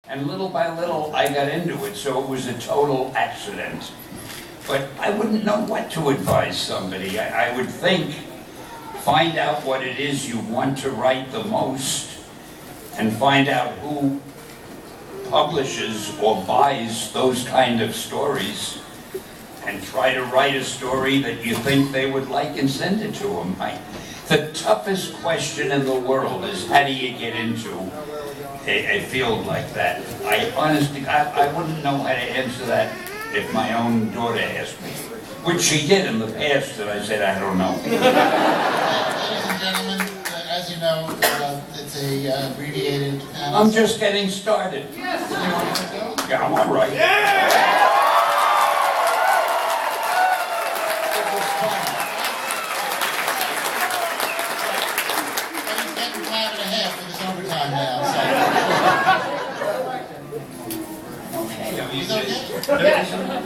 And little by little, I got into it, so it was a total accident. But I wouldn't know what to advise somebody. I would think, find out what it is you want to write the most, and find out who publishes or buys those kind of stories, and try to write a story that you think they would like and send it to them. The toughest question in the world is, how do you get into a field like that? I honestly, I wouldn't know how to answer that if my own daughter asked me, which she did in the past, and I said, I don't know. Ladies and gentlemen, as you know, it's a abbreviated panel. I'm just getting started. Yes. You want to go? Yeah, I'm all right. Yeah!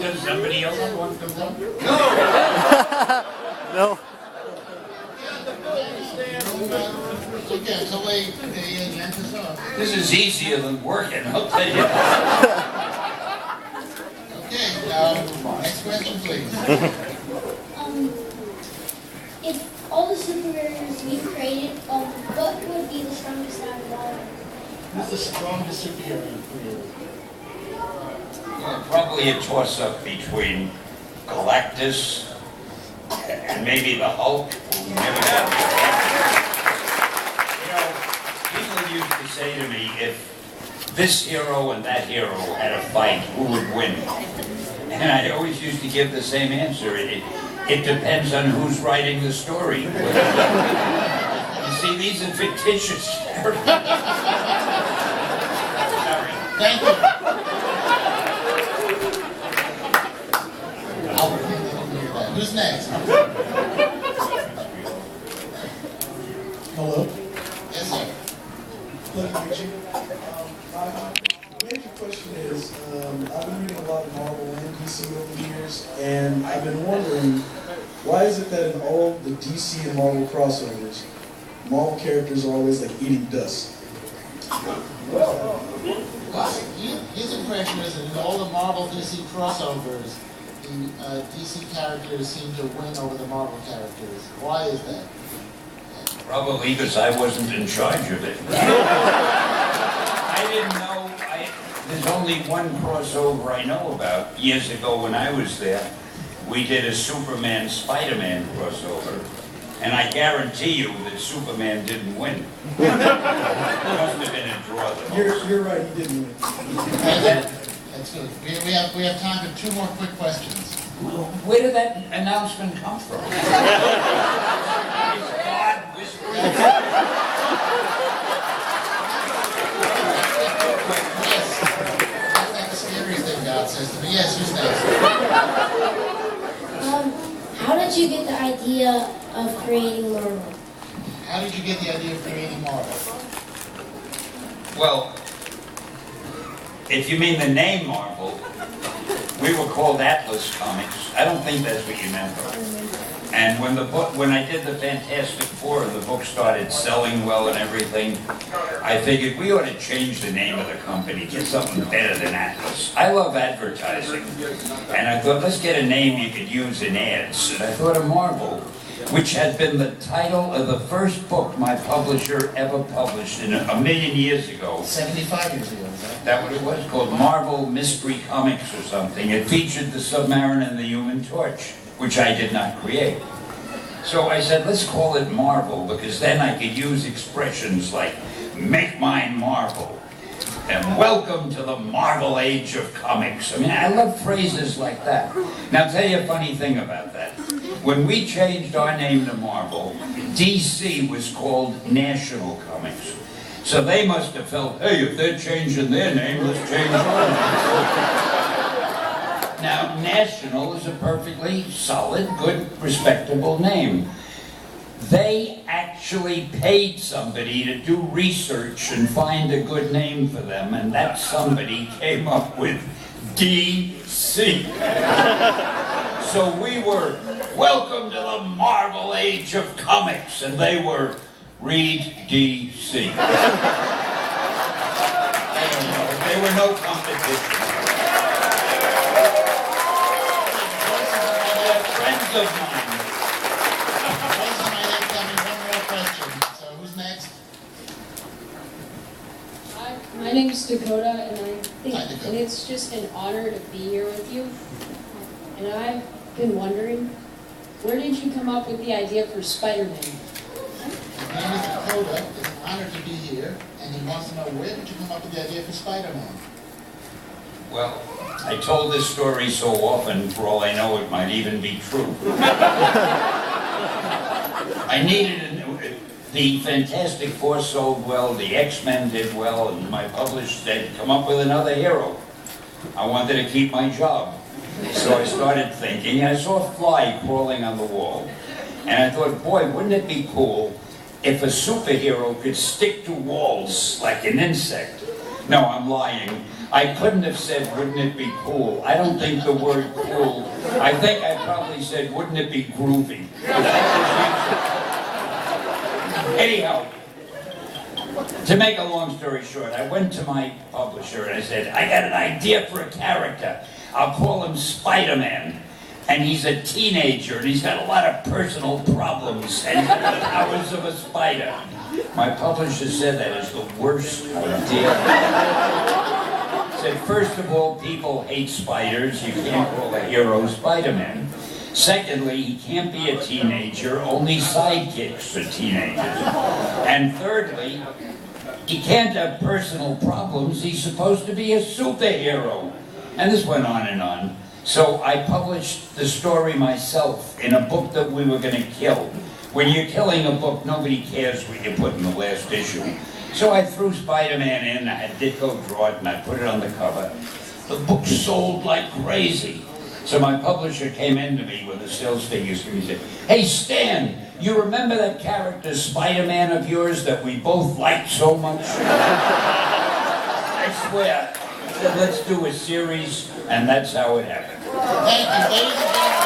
Does somebody else want to go? No. Okay, so wait, the end is off. This is easier than working, I'll tell you. Okay, next question, please. If all the superheroes we created, what would be the strongest out of all? Who's the strongest superhero created? Probably a toss-up between Galactus and maybe the Hulk, who never got the. You know, people used to say to me, if this hero and that hero had a fight, who would win? And I always used to give the same answer. It depends on who's writing the story. You see, these are fictitious. Sorry. Thank you. Who's next? Hello? Yes, sir. Pleasure to meet you. My major question is, I've been reading a lot of Marvel and DC over the years, and I've been wondering, why is it that in all the DC and Marvel crossovers, Marvel characters are always like eating dust? Well, his impression is that in all the Marvel DC crossovers, the DC characters seem to win over the Marvel characters. Why is that? Probably because I wasn't in charge of it. I didn't know. There's only one crossover I know about. Years ago when I was there, we did a Superman SpiderMan crossover, and I guarantee you that Superman didn't win. It must have been a draw. You're right, he didn't win. That's good. We have time for 2 more quick questions. Where did that announcement come from? Yes. That's not the scariest thing God says to me. Yes, who's next? How did you get the idea of creating Marvel? How did you get the idea of creating Marvel? Well, if you mean the name Marvel, we were called Atlas Comics. I don't think that's what you meant though. And when I did the Fantastic Four, the book started selling well and everything, I figured we ought to change the name of the company, get something better than Atlas. I love advertising. And I thought, let's get a name you could use in ads. And I thought of Marvel, which had been the title of the first book my publisher ever published a million years ago. 75 years ago, is that? That what it was, called Marvel Mystery Comics or something. It featured the Submariner and the Human Torch, which I did not create. So I said, let's call it Marvel, because then I could use expressions like, make mine Marvel, and welcome to the Marvel Age of Comics. I mean, I love phrases like that. Now, I'll tell you a funny thing about that. When we changed our name to Marvel, DC was called National Comics. So they must have felt, hey, if they're changing their name, let's change ours. Now, National is a perfectly solid, good, respectable name. They actually paid somebody to do research and find a good name for them, and that somebody came up with DC. So we were, welcome to the Marvel Age of Comics, and they were, read DC. I don't know. They were no competition. They're friends of mine. Raising my hand, tell me one more question. So who's next? Hi, my name is Dakota, and Hi, Dakota. and it's just an honor to be here with you. And I've been wondering, where did you come up with the idea for SpiderMan? His name is Dakota. It's an honor to be here, and he wants to know, where did you come up with the idea for Spider-Man? Well, I told this story so often, for all I know, it might even be true. I needed the Fantastic Four sold well, the X-Men did well, and my publisher said, come up with another hero. I wanted to keep my job. So I started thinking, I saw a fly crawling on the wall. And I thought, boy, wouldn't it be cool if a superhero could stick to walls like an insect? No, I'm lying. I couldn't have said, wouldn't it be cool? I don't think the word cool, I think I probably said, wouldn't it be groovy? Anyhow, to make a long story short, I went to my publisher and I said, I got an idea for a character. I'll call him Spider-Man. And he's a teenager and he's got a lot of personal problems and he's got the powers of a spider. My publisher said that is the worst idea. Said, first of all, people hate spiders. You can't call a hero Spider-Man. Secondly, he can't be a teenager. Only sidekicks are teenagers. And thirdly, he can't have personal problems. He's supposed to be a superhero. And this went on and on. So I published the story myself in a book that we were going to kill. When you're killing a book, nobody cares what you put in the last issue. So I threw Spider-Man in, I had Ditko draw it, and I put it on the cover. The book sold like crazy. So my publisher came in to me with the sales figures and he said, hey Stan, you remember that character Spider-Man of yours that we both liked so much? I swear. I said, let's do a series, and that's how it happened. Thank you, ladies and gentlemen.